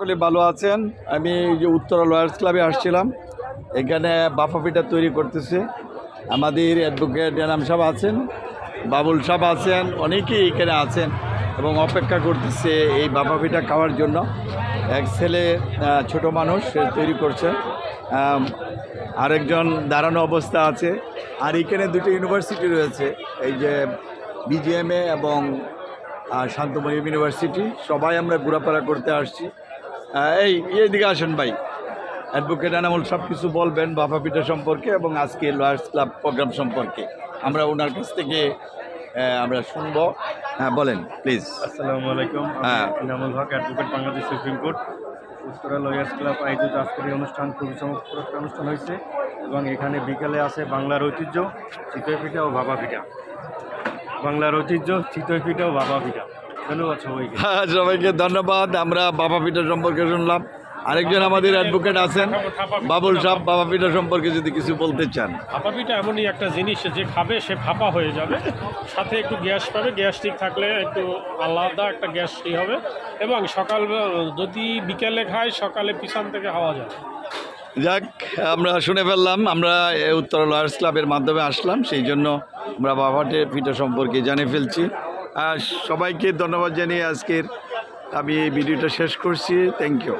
সকলে ভালো আছেন। আমি এই যে উত্তরা লয়ার্স ক্লাবে আসছিলাম, এখানে বাফা পিঠা তৈরি করতেছে আমাদের অ্যাডভোকেট এনাম সাহেব আছেন, বাবুল সাহেব আছেন, অনেকেই এখানে আছেন এবং অপেক্ষা করতেছে এই বাফা পিঠা খাওয়ার জন্য। এক ছেলে ছোট মানুষ সে তৈরি করছে, আরেকজন দাঁড়ানো অবস্থা আছে। আর এখানে দুটো ইউনিভার্সিটি রয়েছে, এই যে বিজিএমএ এবং শান্তমণি ইউনিভার্সিটি। সবাই আমরা ঘোরাফেরা করতে আসছি। এইদিকে আসেন ভাই, অ্যাডভোকেট এনামুল সব কিছু বলবেন বাফা পিঠা সম্পর্কে এবং আজকে লয়ার্স ক্লাব প্রোগ্রাম সম্পর্কে আমরা ওনার কাছ থেকে আমরা শুনবো। হ্যাঁ বলেন প্লিজ। আসসালামু আলাইকুম। Enamul Haque, advocate, Bangladesh supreme court. Uttara lawyers club আয়োজিত আজকের এই অনুষ্ঠান খুবই চমৎকার একটা অনুষ্ঠান হয়েছে এবং এখানে বিকেলে আছে বাংলার ঐতিহ্য চিতই পিঠা ও ভাপা পিঠা। বাংলার ঐতিহ্য চিতই পিঠা ও ভাপা পিঠা। ধন্যবাদ সবাইকে। সবাইকে ধন্যবাদ। আমরা বাফা পিঠা সম্পর্কে শুনলাম। আরেকজন আমাদের অ্যাডভোকেট আছেন বাবুল সাহেব, বাফা পিঠা সম্পর্কে যদি কিছু বলতে চান। ভাপা পিঠা এমনই একটা জিনিস যে খাবে সে ফাঁপা হয়ে যাবে, সাথে একটু গ্যাস পাবে, গ্যাস্ট্রিক থাকলে একটু আলাদা একটা গ্যাস্ট্রিক হবে এবং সকাল যদি বিকেলে খায় সকালে পিছন থেকে খাওয়া যাবে। যাক, আমরা শুনে ফেললাম। আমরা উত্তরা লয়ার্স ক্লাবের মাধ্যমে আসলাম, সেই জন্য আমরা বাফা পিঠা সম্পর্কে জানিয়ে ফেলছি। সবাইকে ধন্যবাদ জানিয়ে আজকের আমি এই ভিডিওটা শেষ করছি। Thank you.